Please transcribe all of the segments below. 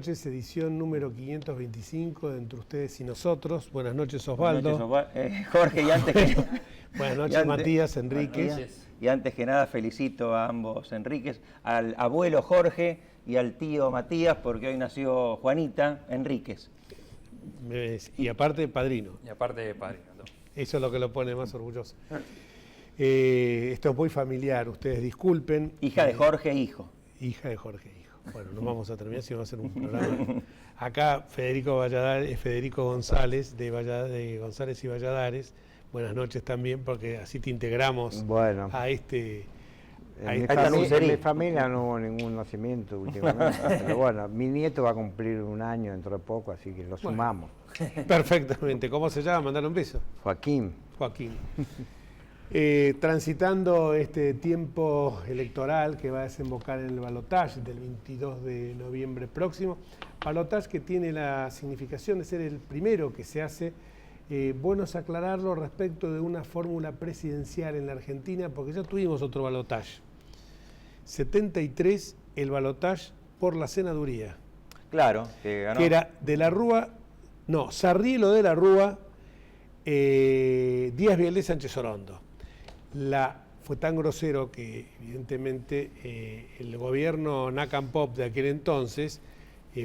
noches, edición número 525 de Entre Ustedes y Nosotros. Buenas noches, Osvaldo. Buenas noches, Jorge, y antes que... Buenas noches, Matías, Enríquez. Matías, y antes que nada felicito a ambos Enríquez, al abuelo Jorge y al tío Matías, porque hoy nació Juanita Enríquez. Y aparte, padrino. Y aparte, padrino. ¿No? Eso es lo que lo pone más orgulloso. Esto es muy familiar, ustedes disculpen. Hija de Jorge, hijo. Hija de Jorge, hijo. Bueno, no vamos a terminar, sino va a ser un programa. Acá Federico Valladares, Federico González, de González y Valladares. Buenas noches también, porque así te integramos a este... En mi familia no hubo ningún nacimiento últimamente, pero bueno, mi nieto va a cumplir un año dentro de poco, así que lo sumamos. Perfectamente. ¿Cómo se llama? Mandar un beso. Joaquín. Joaquín. Transitando este tiempo electoral que va a desembocar en el balotaje del 22 de noviembre próximo, balotaje que tiene la significación de ser el primero que se hace. Bueno es aclararlo respecto de una fórmula presidencial en la Argentina, porque ya tuvimos otro balotaje. 73, el balotaje por la senaduría. Claro, que ganó. Que era de la Rúa, no, Sarrielo de la Rúa, Díaz Vélez, Sánchez Orondo. Fue tan grosero que evidentemente el gobierno Nacan Pop de aquel entonces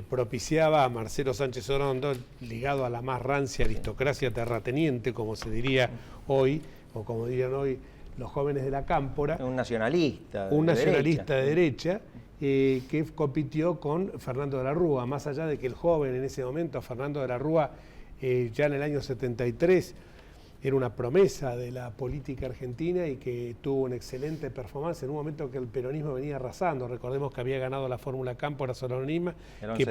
propiciaba a Marcelo Sánchez Orondo, ligado a la más rancia aristocracia terrateniente, como se diría hoy, o como dirían hoy los jóvenes de la Cámpora. Un nacionalista. Un nacionalista de derecha, que compitió con Fernando de la Rúa, más allá de que el joven en ese momento, Fernando de la Rúa, ya en el año 73, era una promesa de la política argentina y que tuvo una excelente performance en un momento que el peronismo venía arrasando. Recordemos que había ganado la fórmula Cámpora Soronima el 11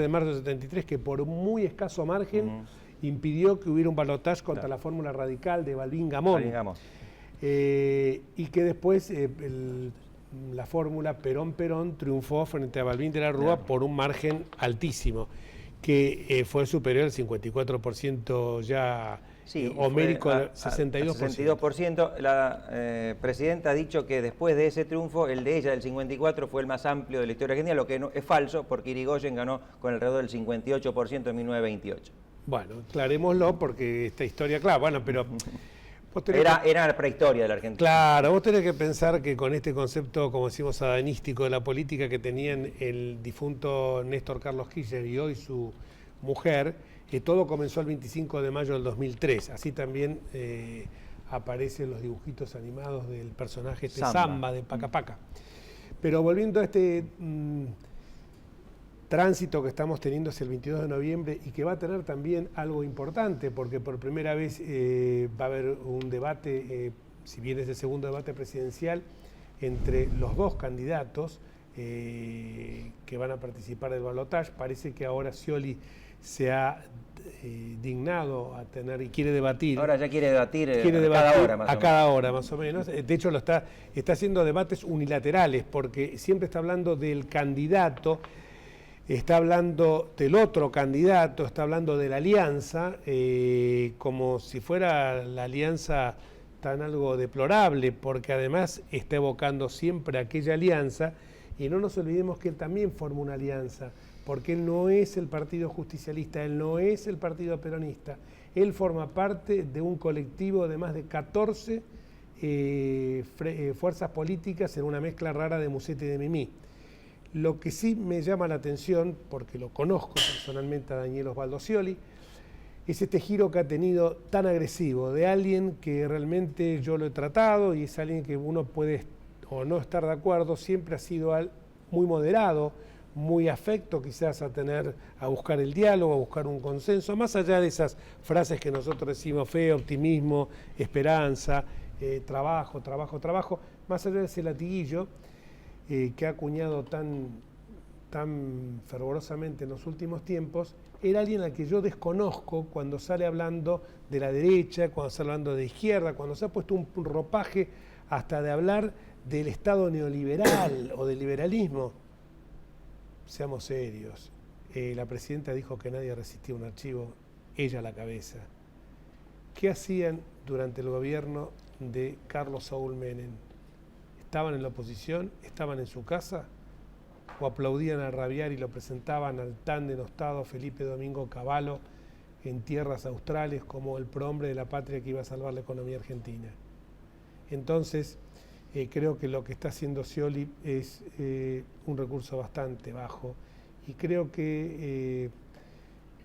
de marzo del 73, que por un muy escaso margen impidió que hubiera un balotaje contra la fórmula radical de Balbín Gamón. Y que después la fórmula Perón-Perón triunfó frente a Balbín de la Rúa por un margen altísimo, que fue superior al 54% ya. Sí, homérico al 62%. 62%. La presidenta ha dicho que después de ese triunfo, el de ella del 54 fue el más amplio de la historia argentina, lo que no, es falso, porque Irigoyen ganó con alrededor del 58% en 1928. Bueno, aclarémoslo porque esta historia, claro, bueno, pero... Era la prehistoria de la Argentina. Claro, vos tenés que pensar que con este concepto, como decimos, adanístico de la política que tenían el difunto Néstor Carlos Kirchner y hoy su mujer, todo comenzó el 25 de mayo del 2003. Así también aparecen los dibujitos animados del personaje Samba de Paca Paca. Pero volviendo a este tránsito que estamos teniendo hacia el 22 de noviembre y que va a tener también algo importante, porque por primera vez va a haber un debate, si bien es el segundo debate presidencial, entre los dos candidatos que van a participar del balotaje. Parece que ahora Scioli se ha dignado a tener y quiere debatir. Ahora ya quiere debatir a cada hora más o menos. De hecho, está haciendo debates unilaterales, porque siempre está hablando del candidato, está hablando del otro candidato, está hablando de la alianza, como si fuera la alianza tan algo deplorable, porque además está evocando siempre aquella alianza, y no nos olvidemos que él también forma una alianza, porque él no es el partido justicialista, él no es el partido peronista, él forma parte de un colectivo de más de 14 fuerzas políticas en una mezcla rara de Musete y de Mimí. Lo que sí me llama la atención, porque lo conozco personalmente a Daniel Osvaldo Scioli, es este giro que ha tenido tan agresivo de alguien que realmente yo lo he tratado y es alguien que uno puede o no estar de acuerdo, siempre ha sido muy moderado, muy afecto quizás a buscar el diálogo, a buscar un consenso, más allá de esas frases que nosotros decimos, fe, optimismo, esperanza, trabajo, más allá de ese latiguillo que ha acuñado tan fervorosamente en los últimos tiempos, era alguien al que yo desconozco cuando sale hablando de la derecha, cuando sale hablando de izquierda, cuando se ha puesto un ropaje hasta de hablar del Estado neoliberal o del liberalismo. Seamos serios. La presidenta dijo que nadie resistía un archivo, ella a la cabeza. ¿Qué hacían durante el gobierno de Carlos Saúl Menem? ¿Estaban en la oposición? ¿Estaban en su casa? o aplaudían a rabiar y lo presentaban al tan denostado Felipe Domingo Cavallo en tierras australes como el prohombre de la patria que iba a salvar la economía argentina. Entonces, creo que lo que está haciendo Scioli es un recurso bastante bajo y creo que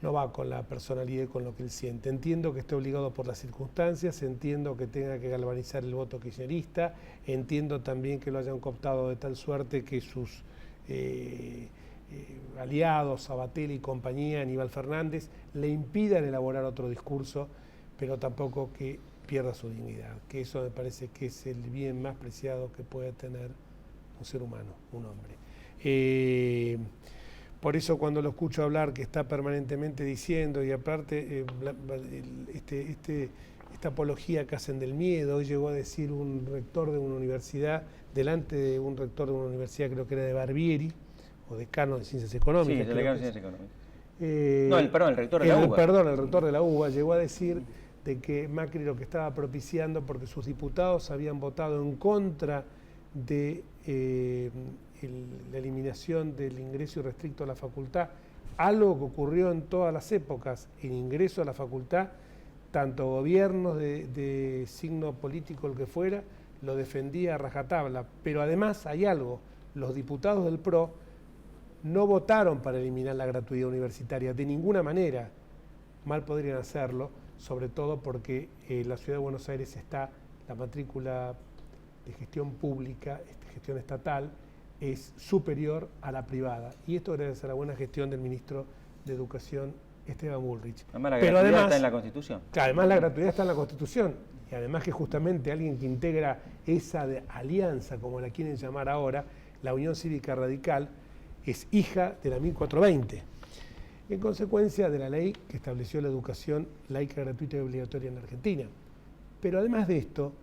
no va con la personalidad y con lo que él siente. Entiendo que esté obligado por las circunstancias, entiendo que tenga que galvanizar el voto kirchnerista, entiendo también que lo hayan cooptado de tal suerte que sus aliados, Sabatelli y compañía, Aníbal Fernández, le impidan elaborar otro discurso, pero tampoco que pierda su dignidad, que eso me parece que es el bien más preciado que puede tener un ser humano, un hombre. Por eso cuando lo escucho hablar que está permanentemente diciendo, y aparte esta apología que hacen del miedo, hoy llegó a decir un rector de una universidad, delante de un rector de una universidad, creo que era de Barbieri, o decano de Ciencias Económicas. Sí, decano de Ciencias Económicas. El rector de la UBA. Perdón, el rector de la UBA llegó a decir de que Macri lo que estaba propiciando, porque sus diputados habían votado en contra de la eliminación del ingreso irrestricto a la facultad, algo que ocurrió en todas las épocas, el ingreso a la facultad, tanto gobiernos de signo político el que fuera, lo defendía a rajatabla, pero además hay algo, los diputados del PRO no votaron para eliminar la gratuidad universitaria, de ninguna manera, mal podrían hacerlo, sobre todo porque en la Ciudad de Buenos Aires está la matrícula de gestión pública, gestión estatal, es superior a la privada. Y esto gracias a la buena gestión del ministro de Educación, Esteban Bullrich. Además, la gratuidad está en la Constitución. Claro, además la gratuidad está en la Constitución. Y además que justamente alguien que integra esa alianza, como la quieren llamar ahora, la Unión Cívica Radical, es hija de la 1420. En consecuencia de la ley que estableció la educación laica, gratuita y obligatoria en la Argentina. Pero además de esto,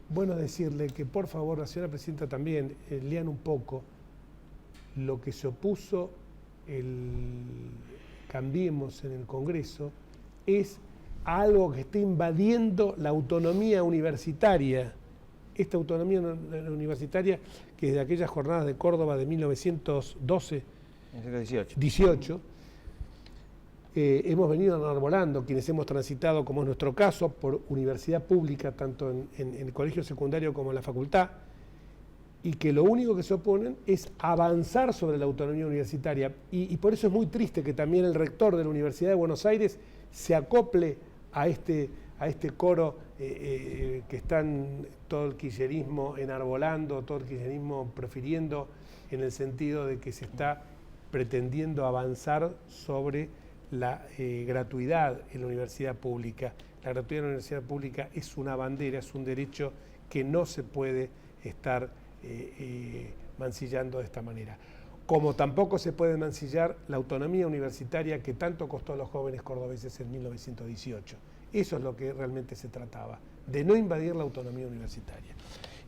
bueno decirle que por favor, la señora presidenta también, lean un poco lo que se opuso Cambiemos en el Congreso, es algo que está invadiendo la autonomía universitaria. Esta autonomía universitaria que desde aquellas jornadas de Córdoba de 1912, 18, hemos venido enarbolando, quienes hemos transitado, como es nuestro caso, por universidad pública, tanto en el colegio secundario como en la facultad, y que lo único que se oponen es avanzar sobre la autonomía universitaria. Y por eso es muy triste que también el rector de la Universidad de Buenos Aires se acople a este coro que están todo el kirchnerismo enarbolando, todo el kirchnerismo prefiriendo, en el sentido de que se está pretendiendo avanzar sobre la gratuidad en la universidad pública. La gratuidad en la universidad pública es una bandera, es un derecho que no se puede estar mancillando de esta manera. Como tampoco se puede mancillar la autonomía universitaria que tanto costó a los jóvenes cordobeses en 1918. Eso es lo que realmente se trataba, de no invadir la autonomía universitaria.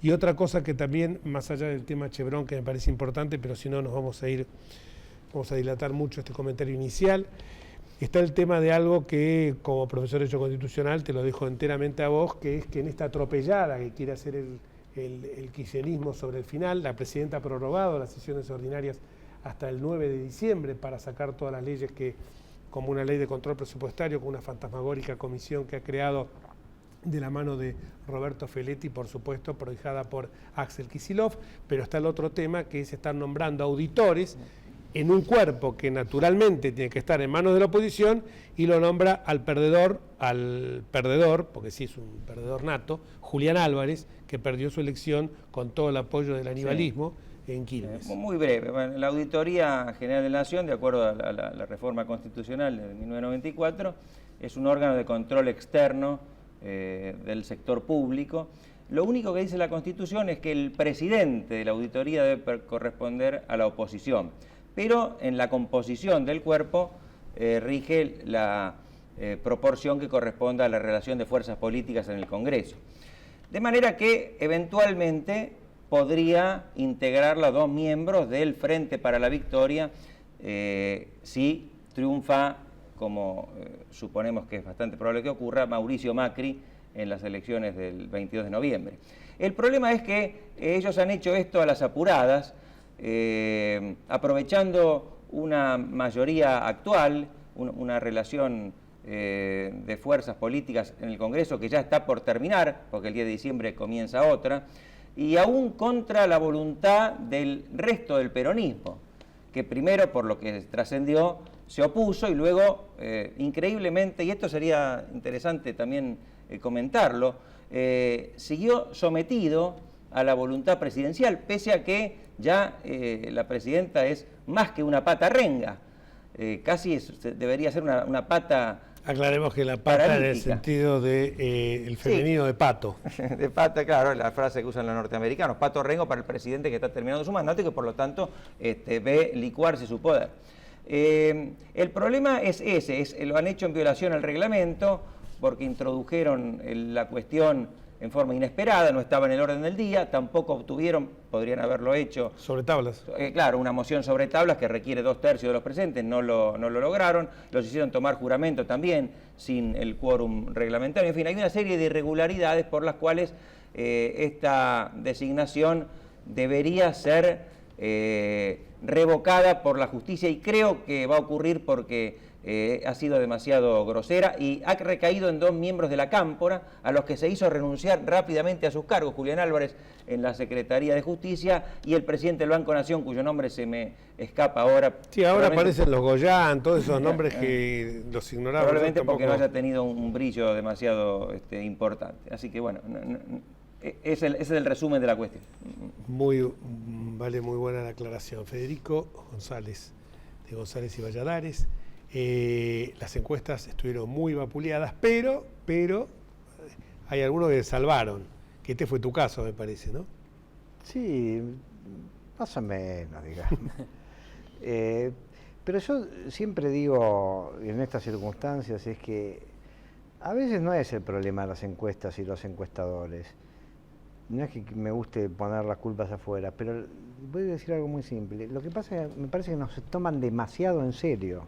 Y otra cosa que también, más allá del tema Chevron, que me parece importante, pero si no nos vamos a dilatar mucho este comentario inicial, está el tema de algo que, como profesor de Derecho Constitucional, te lo dejo enteramente a vos, que es que en esta atropellada que quiere hacer el kirchnerismo sobre el final, la presidenta ha prorrogado las sesiones ordinarias hasta el 9 de diciembre para sacar todas las leyes que, como una ley de control presupuestario, con una fantasmagórica comisión que ha creado de la mano de Roberto Feletti, por supuesto, prohijada por Axel Kicillof, pero está el otro tema que es estar nombrando auditores en un cuerpo que naturalmente tiene que estar en manos de la oposición y lo nombra al perdedor, porque sí es un perdedor nato, Julián Álvarez, que perdió su elección con todo el apoyo del aníbalismo en Quilmes. Muy breve, bueno, la Auditoría General de la Nación, de acuerdo a la reforma constitucional de 1994, es un órgano de control externo del sector público. Lo único que dice la Constitución es que el presidente de la auditoría debe corresponder a la oposición, pero en la composición del cuerpo rige la proporción que corresponda a la relación de fuerzas políticas en el Congreso. De manera que eventualmente podría integrarla 2 miembros del Frente para la Victoria si triunfa, como suponemos que es bastante probable que ocurra, Mauricio Macri en las elecciones del 22 de noviembre. El problema es que ellos han hecho esto a las apuradas, aprovechando una mayoría actual, una relación de fuerzas políticas en el Congreso que ya está por terminar, porque el 10 de diciembre comienza otra, y aún contra la voluntad del resto del peronismo, que primero, por lo que trascendió, se opuso y luego, increíblemente, y esto sería interesante también comentarlo, siguió sometido a la voluntad presidencial, pese a que ya la presidenta es más que una pata renga, casi debería ser una pata. Aclaremos que la pata en el sentido de el femenino de pato. De pata, claro, la frase que usan los norteamericanos, pato rengo para el presidente que está terminando su mandato y que por lo tanto ve licuarse su poder. El problema es ese, lo han hecho en violación al reglamento porque introdujeron la cuestión en forma inesperada, no estaba en el orden del día, tampoco obtuvieron, podrían haberlo hecho. Sobre tablas. Claro, una moción sobre tablas que requiere 2/3 de los presentes, no lo lograron, los hicieron tomar juramento también sin el quórum reglamentario, en fin, hay una serie de irregularidades por las cuales esta designación debería ser revocada por la justicia y creo que va a ocurrir porque ha sido demasiado grosera y ha recaído en 2 miembros de la Cámpora a los que se hizo renunciar rápidamente a sus cargos, Julián Álvarez en la Secretaría de Justicia y el presidente del Banco Nación, cuyo nombre se me escapa ahora. Sí, ahora aparecen los Goyán, todos esos nombres que los ignoraba. Probablemente porque no haya tenido un brillo demasiado importante. Así que bueno, ese es el resumen de la cuestión. Vale, muy buena la aclaración. Federico González, de González y Valladares. Las encuestas estuvieron muy vapuleadas, pero hay algunos que salvaron, que este fue tu caso, me parece, ¿no? Sí, más o menos, digamos. Pero yo siempre digo, en estas circunstancias, es que a veces no es el problema de las encuestas y los encuestadores. No es que me guste poner las culpas afuera, pero voy a decir algo muy simple. Lo que pasa es que me parece que nos toman demasiado en serio.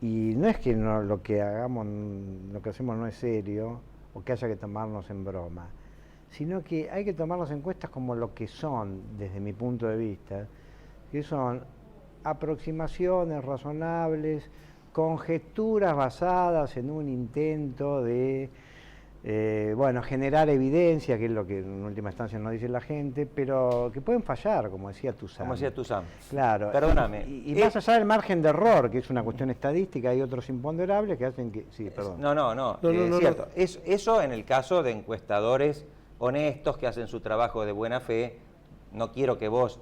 Y no es que lo que hacemos no es serio o que haya que tomarnos en broma, sino que hay que tomar las encuestas como lo que son, desde mi punto de vista, que son aproximaciones razonables, conjeturas basadas en un intento de generar evidencia, que es lo que en última instancia nos dice la gente, pero que pueden fallar, como decía Toussaint. Como decía Toussaint. Claro. Perdóname. Y más allá del margen de error, que es una cuestión estadística, hay otros imponderables que hacen que... Sí, perdón. No, cierto. Eso en el caso de encuestadores honestos que hacen su trabajo de buena fe. No quiero que vos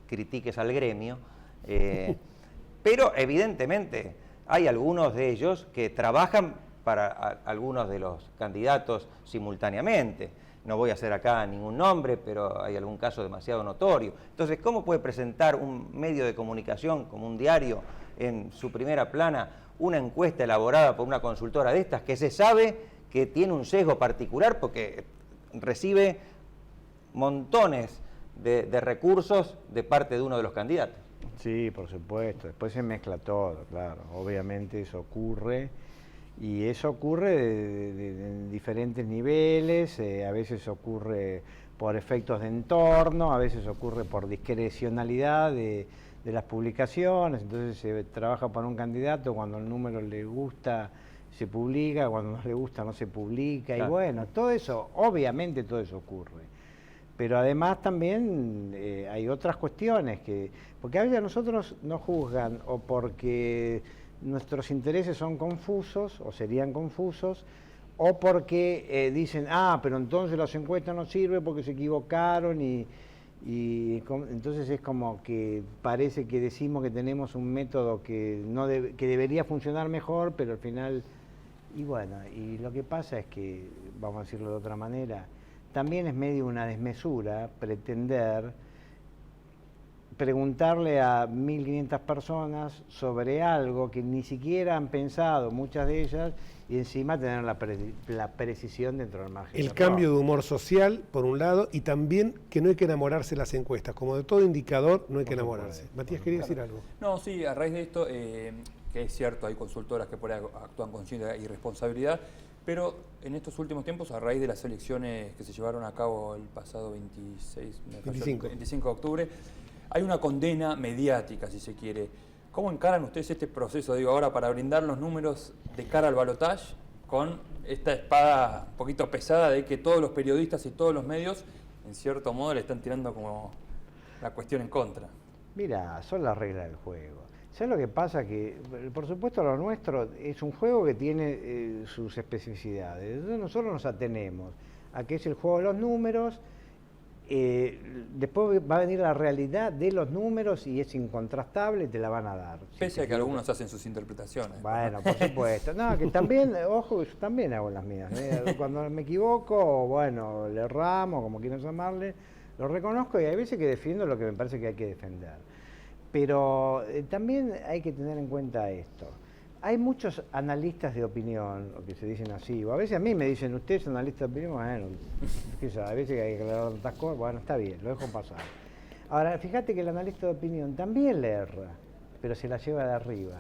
critiques al gremio, pero evidentemente hay algunos de ellos que trabajan para algunos de los candidatos simultáneamente. No voy a hacer acá ningún nombre, pero hay algún caso demasiado notorio. Entonces, ¿cómo puede presentar un medio de comunicación como un diario en su primera plana una encuesta elaborada por una consultora de estas que se sabe que tiene un sesgo particular porque recibe montones de recursos de parte de uno de los candidatos? Sí, por supuesto. Después se mezcla todo, claro. Obviamente eso ocurre. Y eso ocurre de diferentes niveles, a veces ocurre por efectos de entorno, a veces ocurre por discrecionalidad de las publicaciones, entonces se trabaja para un candidato, cuando el número le gusta se publica, cuando no le gusta no se publica, claro. Y bueno, todo eso, obviamente todo eso ocurre. Pero además también hay otras cuestiones, porque a veces a nosotros nos juzgan o porque nuestros intereses son confusos o serían confusos, o porque dicen, pero entonces las encuestas no sirven porque se equivocaron y entonces es como que parece que decimos que tenemos un método que debería funcionar mejor, pero al final, y bueno, y lo que pasa es que, vamos a decirlo de otra manera, también es medio una desmesura pretender preguntarle a 1.500 personas sobre algo que ni siquiera han pensado, muchas de ellas, y encima tener la precisión dentro del margen. El cambio de humor social, por un lado, y también que no hay que enamorarse de las encuestas. Como de todo indicador, no hay que enamorarse. Matías, ¿quería decir algo? No, sí, a raíz de esto, que es cierto, hay consultoras que por ahí actúan con cierta irresponsabilidad, Pero en estos últimos tiempos, a raíz de las elecciones que se llevaron a cabo el pasado 25 de octubre, hay una condena mediática, si se quiere. ¿Cómo encaran ustedes este proceso, digo, ahora para brindar los números de cara al balotaje con esta espada un poquito pesada de que todos los periodistas y todos los medios, en cierto modo, le están tirando como la cuestión en contra? Mira, son las reglas del juego. ¿Sabes lo que pasa? Que, por supuesto, lo nuestro es un juego que tiene sus especificidades. Entonces nosotros nos atenemos a que es el juego de los números. Después va a venir la realidad de los números y es incontrastable y te la van a dar. Pese a que algunos hacen sus interpretaciones. Bueno, por supuesto. No, que también, ojo, yo también hago las mías. Cuando me equivoco, bueno, le erramos, como quieran llamarle, lo reconozco y hay veces que defiendo lo que me parece que hay que defender. Pero también hay que tener en cuenta esto. Hay muchos analistas de opinión, o que se dicen así, o a veces a mí me dicen, usted es analista de opinión, bueno, a veces hay que aclarar tantas cosas, bueno, está bien, lo dejo pasar. Ahora, fíjate que el analista de opinión también le erra, pero se la lleva de arriba.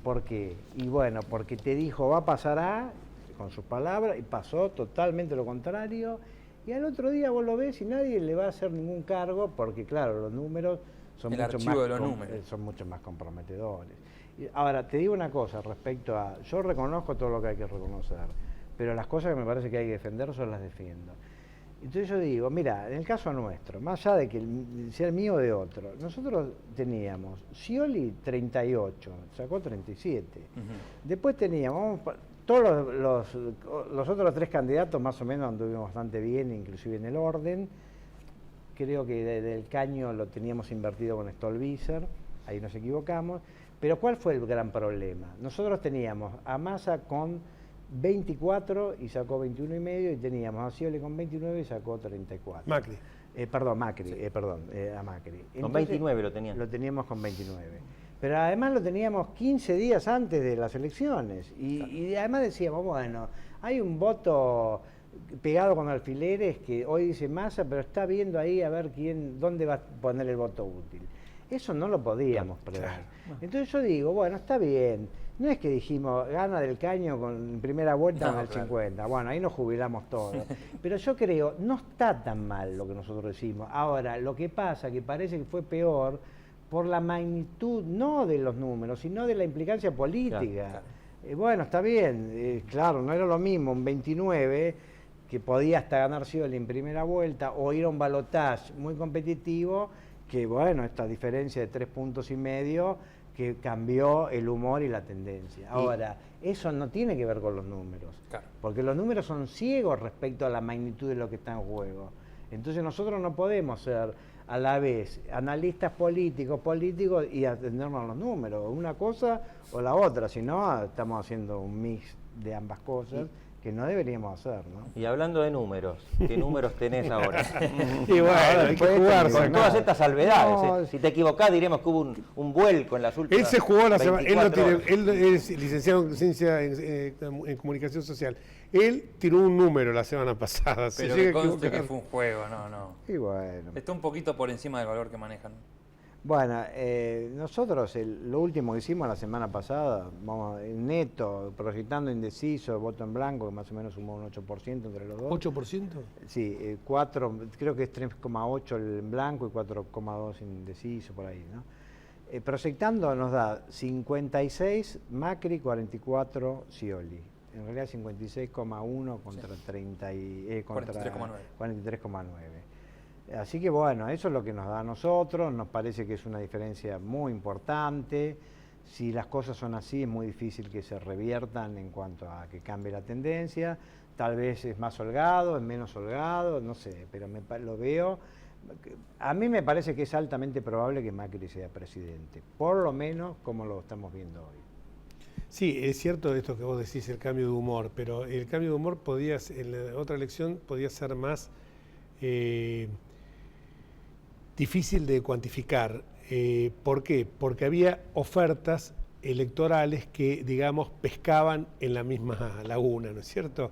¿Por qué? Y bueno, porque te dijo, va a pasar A, con sus palabras, y pasó totalmente lo contrario, y al otro día vos lo ves y nadie le va a hacer ningún cargo, porque claro, los números son mucho más comprometedores. Ahora, te digo una cosa respecto a... Yo reconozco todo lo que hay que reconocer, pero las cosas que me parece que hay que defender, yo las defiendo. Entonces yo digo, mira, en el caso nuestro, más allá de que sea el mío o de otro, nosotros teníamos Scioli 38, sacó 37. Después teníamos... Todos los otros 3 candidatos más o menos anduvimos bastante bien, inclusive en el orden. Creo que Del Caño lo teníamos invertido con Stolbizer, ahí nos equivocamos. Pero ¿cuál fue el gran problema? Nosotros teníamos a Massa con 24 y sacó 21,5 y teníamos a Scioli con 29 y sacó 34. Macri. Macri. Entonces, con 29 lo tenían. Lo teníamos con 29. Pero además lo teníamos 15 días antes de las elecciones. Y además decíamos, bueno, hay un voto pegado con alfileres que hoy dice Massa, pero está viendo ahí a ver dónde va a poner el voto útil. Eso no lo podíamos prever. Claro. Entonces yo digo, bueno, está bien. No es que dijimos, gana Del Caño con primera vuelta con el 50. Bueno, ahí nos jubilamos todos. Pero yo creo, no está tan mal lo que nosotros decimos. Ahora, lo que pasa, que parece que fue peor por la magnitud, no de los números, sino de la implicancia política. Claro. Bueno, está bien. Claro, no era lo mismo un 29 que podía hasta ganar Scioli en primera vuelta o ir a un balotaje muy competitivo, que bueno, esta diferencia de 3,5 puntos que cambió el humor y la tendencia. Ahora, eso no tiene que ver con los números, claro, porque los números son ciegos respecto a la magnitud de lo que está en juego. Entonces nosotros no podemos ser a la vez analistas políticos y atendernos a los números, una cosa o la otra, si no estamos haciendo un mix de ambas cosas. Que no deberíamos hacer, ¿no? Y hablando de números, ¿qué números tenés ahora? Y bueno, hay que jugar con todas estas salvedades. No, si te equivocás, diremos que hubo un vuelco en las últimas. Él se jugó la semana. Él es licenciado en ciencia en comunicación social. Él tiró un número la semana pasada. Pero que conste que fue un juego, no. Y bueno. Está un poquito por encima del valor que manejan. Bueno, nosotros lo último que hicimos la semana pasada, vamos neto, proyectando indeciso, voto en blanco, que más o menos sumó un 8% entre los dos. ¿8%? Sí, 4, creo que es 3,8 el en blanco y 4,2 indeciso, por ahí, ¿no? Proyectando nos da 56 Macri, 44 Scioli. En realidad 56,1 contra 43,9. Así que bueno, eso es lo que nos da a nosotros, nos parece que es una diferencia muy importante. Si las cosas son así, es muy difícil que se reviertan en cuanto a que cambie la tendencia. Tal vez es más holgado, es menos holgado, no sé, pero lo veo. A mí me parece que es altamente probable que Macri sea presidente, por lo menos como lo estamos viendo hoy. Sí, es cierto esto que vos decís, el cambio de humor, pero el cambio de humor en la otra elección podía ser más difícil de cuantificar. ¿Por qué? Porque había ofertas electorales que, digamos, pescaban en la misma laguna, ¿no es cierto?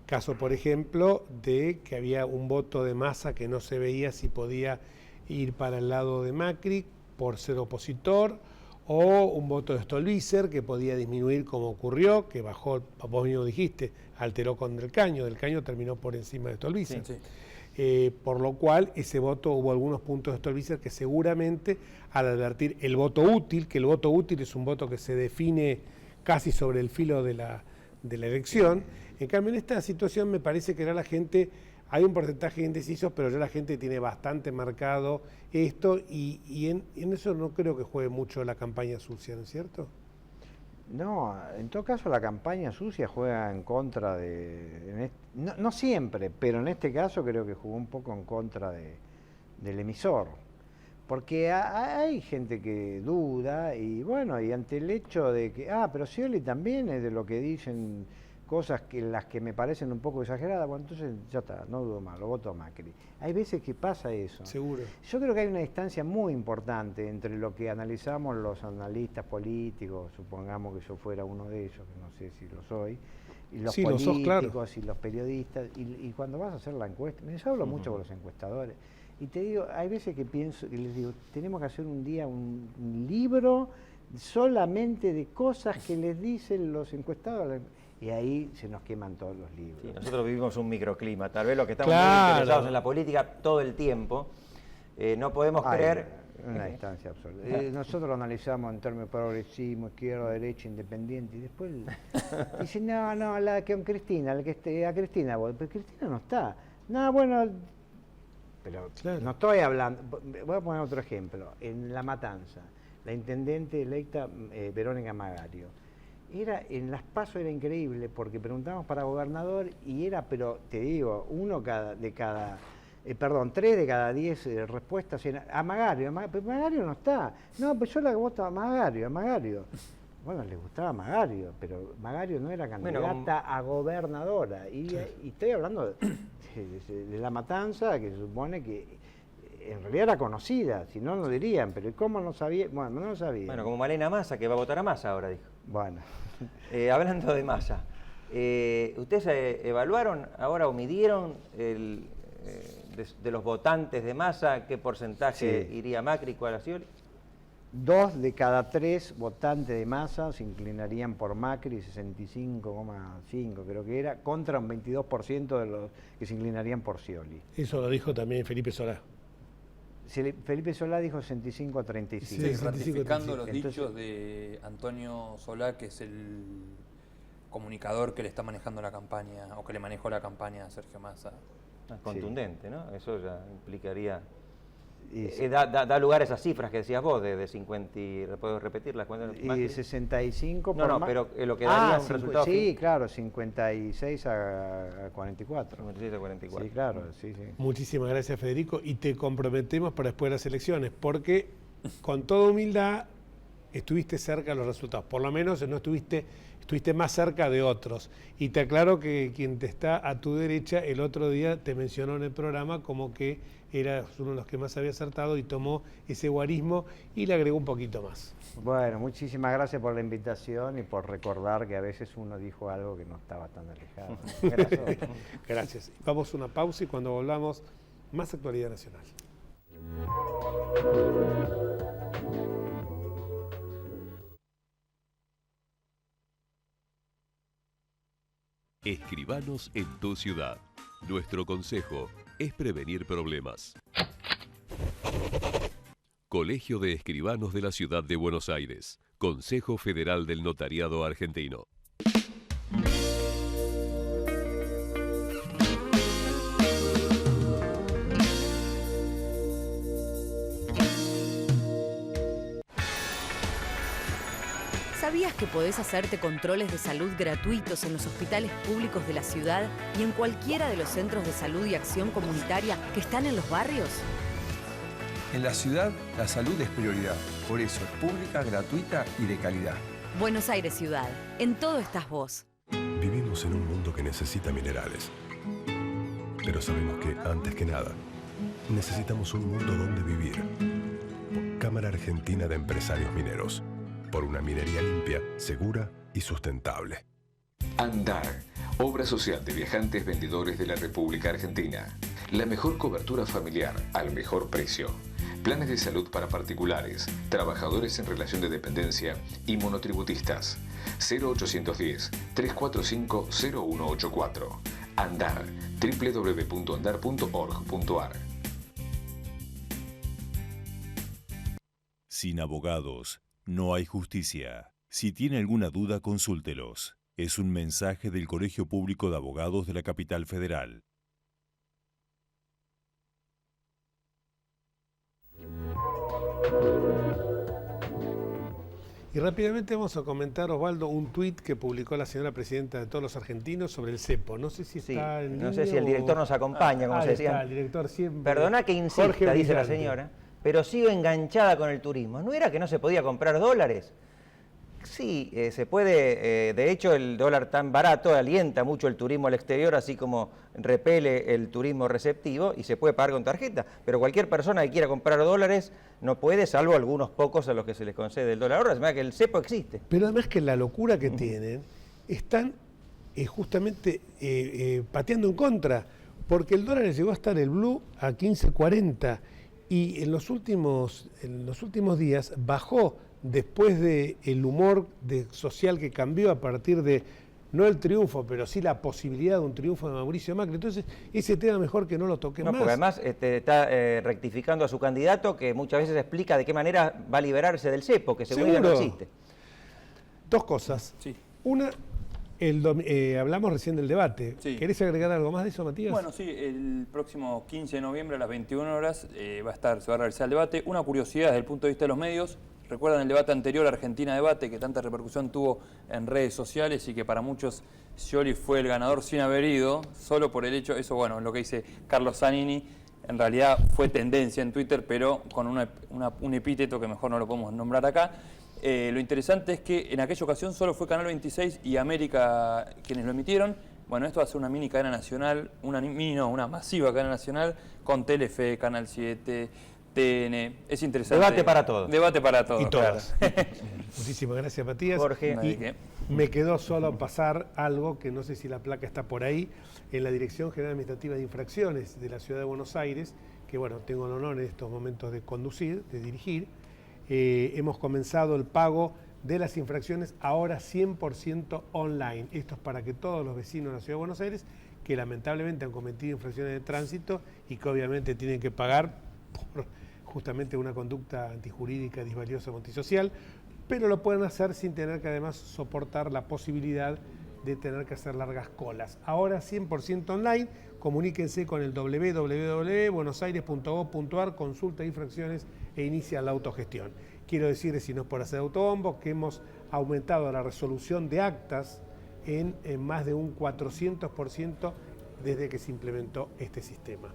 Caso, por ejemplo, de que había un voto de Massa que no se veía si podía ir para el lado de Macri por ser opositor, o un voto de Stolbizer que podía disminuir como ocurrió, que bajó, vos mismo dijiste, alteró con Del Caño terminó por encima de Stolbizer. Sí, sí. Por lo cual ese voto, hubo algunos puntos de Stolbizer que seguramente al advertir el voto útil, que el voto útil es un voto que se define casi sobre el filo de la elección, en cambio en esta situación me parece que ya la gente, hay un porcentaje de indecisos, pero ya la gente tiene bastante marcado esto y en eso no creo que juegue mucho la campaña sucia, ¿no es cierto? No, en todo caso la campaña sucia juega en contra no siempre, pero en este caso creo que jugó un poco en contra del emisor. Porque hay gente que duda y bueno, y ante el hecho de que, pero Scioli también es de lo que dicen cosas que las que me parecen un poco exageradas, bueno, entonces ya está, no dudo más, lo voto a Macri. Hay veces que pasa eso. Seguro. Yo creo que hay una distancia muy importante entre lo que analizamos los analistas políticos, supongamos que yo fuera uno de ellos, que no sé si lo soy, y los sí, políticos claro. Y los periodistas, y cuando vas a hacer la encuesta, yo hablo mucho con los encuestadores, y te digo, hay veces que pienso, y les digo, tenemos que hacer un día un libro solamente de cosas que les dicen los encuestadores. Y ahí se nos queman todos los libros. Sí, nosotros vivimos un microclima, tal vez los que estamos muy interesados en la política todo el tiempo, no podemos creer... Una distancia absoluta. Nosotros lo analizamos en términos de progresismo, izquierda, derecha, independiente, y después dicen, no, la que con Cristina, a Cristina, pero Cristina no está. No, bueno, pero claro. No estoy hablando, voy a poner otro ejemplo, en La Matanza, la intendente electa Verónica Magario. En las PASO era increíble porque preguntábamos para gobernador y era, pero te digo, 3 de cada 10 respuestas a Magario, pero Magario no está. No, pues yo la voto a Magario. Bueno, les gustaba Magario, pero Magario no era candidata a gobernadora. Y estoy hablando de La Matanza, que se supone que en realidad era conocida, si no, no dirían, pero ¿cómo no sabía? Bueno, no lo sabía. Bueno, como Malena Massa, que va a votar a Massa ahora, dijo. Bueno. Hablando de Massa, ¿ustedes evaluaron ahora o midieron de los votantes de Massa qué porcentaje iría Macri, cuál a Scioli? 2 de cada 3 votantes de Massa se inclinarían por Macri, 65,5 creo que era, contra un 22% de los que se inclinarían por Scioli. Eso lo dijo también Felipe Solá. Felipe Solá dijo 65 a 35. Sí, ratificando los dichos de Antonio Solá, que es el comunicador que le está manejando la campaña, o que le manejó la campaña a Sergio Massa. Contundente, ¿no? Eso ya implicaría... Da lugar a esas cifras que decías vos, de 50, ¿puedo repetirlas? Y 65 por pero lo que daría un resultado... Sí, claro, 56 a 44. 56 a 44. Sí, claro, sí. Muchísimas gracias, Federico, y te comprometemos para después de las elecciones, porque con toda humildad estuviste cerca de los resultados, por lo menos no estuviste más cerca de otros. Y te aclaro que quien te está a tu derecha el otro día te mencionó en el programa como que eras uno de los que más había acertado y tomó ese guarismo y le agregó un poquito más. Bueno, muchísimas gracias por la invitación y por recordar que a veces uno dijo algo que no estaba tan alejado. Gracias. Gracias. Vamos a una pausa y cuando volvamos, más actualidad nacional. Escribanos en tu ciudad. Nuestro consejo es prevenir problemas. Colegio de Escribanos de la Ciudad de Buenos Aires. Consejo Federal del Notariado Argentino. ¿Sabías que podés hacerte controles de salud gratuitos en los hospitales públicos de la ciudad y en cualquiera de los centros de salud y acción comunitaria que están en los barrios? En la ciudad, la salud es prioridad. Por eso es pública, gratuita y de calidad. Buenos Aires Ciudad. En todo estás vos. Vivimos en un mundo que necesita minerales. Pero sabemos que, antes que nada, necesitamos un mundo donde vivir. Cámara Argentina de Empresarios Mineros. Por una minería limpia, segura y sustentable. Andar, obra social de viajantes vendedores de la República Argentina. La mejor cobertura familiar al mejor precio. Planes de salud para particulares, trabajadores en relación de dependencia y monotributistas. 0810-345-0184. Andar. www.andar.org.ar. Sin abogados, no hay justicia. Si tiene alguna duda, consúltelos. Es un mensaje del Colegio Público de Abogados de la Capital Federal. Y rápidamente vamos a comentar, Osvaldo, un tuit que publicó la señora presidenta de todos los argentinos sobre el cepo. No sé si está en no línea sé si el director nos acompaña, como se decía. El director siempre. Perdona que insista, Jorge dice la Brillante. señora, pero sigo enganchada con el turismo. ¿No era que no se podía comprar dólares? Sí, se puede. De hecho, el dólar tan barato alienta mucho el turismo al exterior, así como repele el turismo receptivo, y se puede pagar con tarjeta. Pero cualquier persona que quiera comprar dólares no puede, salvo algunos pocos a los que se les concede el dólar. Ahora, es más que el cepo existe. Pero además que la locura que tienen, están justamente pateando en contra, porque el dólar llegó a estar el blue a 15.40 y en los últimos días bajó después del humor social que cambió a partir de, no el triunfo, pero sí la posibilidad de un triunfo de Mauricio Macri. Entonces, ese tema mejor que no lo toquen más. Porque además está rectificando a su candidato, que muchas veces explica de qué manera va a liberarse del cepo, que según ella no existe. Dos cosas. Sí. Una, hablamos recién del debate. Sí. ¿Querés agregar algo más de eso, Matías? Bueno, sí, el próximo 15 de noviembre a las 21 horas se va a realizar el debate. Una curiosidad desde el punto de vista de los medios. ¿Recuerdan el debate anterior, Argentina Debate, que tanta repercusión tuvo en redes sociales y que para muchos Scioli fue el ganador sin haber ido, solo por el hecho, eso bueno, lo que dice Carlos Zanini, en realidad fue tendencia en Twitter, pero con un epíteto que mejor no lo podemos nombrar acá. Lo interesante es que en aquella ocasión solo fue Canal 26 y América quienes lo emitieron. Bueno, esto va a ser una mini cadena nacional, una masiva cadena nacional, con Telefe, Canal 7... TN, es interesante. Debate para todos. Debate para todos. Y todas. Claro. Muchísimas gracias, Matías. Jorge. Y me quedó solo pasar algo que no sé si la placa está por ahí, en la Dirección General Administrativa de Infracciones de la Ciudad de Buenos Aires, que bueno, tengo el honor en estos momentos de conducir, de dirigir. Hemos comenzado el pago de las infracciones ahora 100% online. Esto es para que todos los vecinos de la Ciudad de Buenos Aires, que lamentablemente han cometido infracciones de tránsito y que obviamente tienen que pagar por justamente una conducta antijurídica, disvaliosa o antisocial, pero lo pueden hacer sin tener que además soportar la posibilidad de tener que hacer largas colas. Ahora 100% online, comuníquense con el www.buenosaires.gov.ar, consulta infracciones e inicia la autogestión. Quiero decirles, si no es por hacer autobombo, que hemos aumentado la resolución de actas en más de un 400% desde que se implementó este sistema.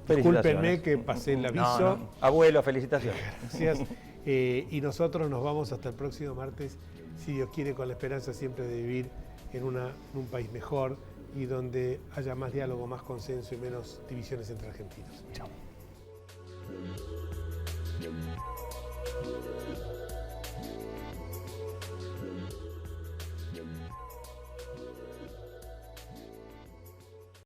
Discúlpenme que pasé el aviso. No. Abuelo, felicitaciones. Gracias. Y nosotros nos vamos hasta el próximo martes, si Dios quiere, con la esperanza siempre de vivir en un país mejor y donde haya más diálogo, más consenso y menos divisiones entre argentinos. Chao.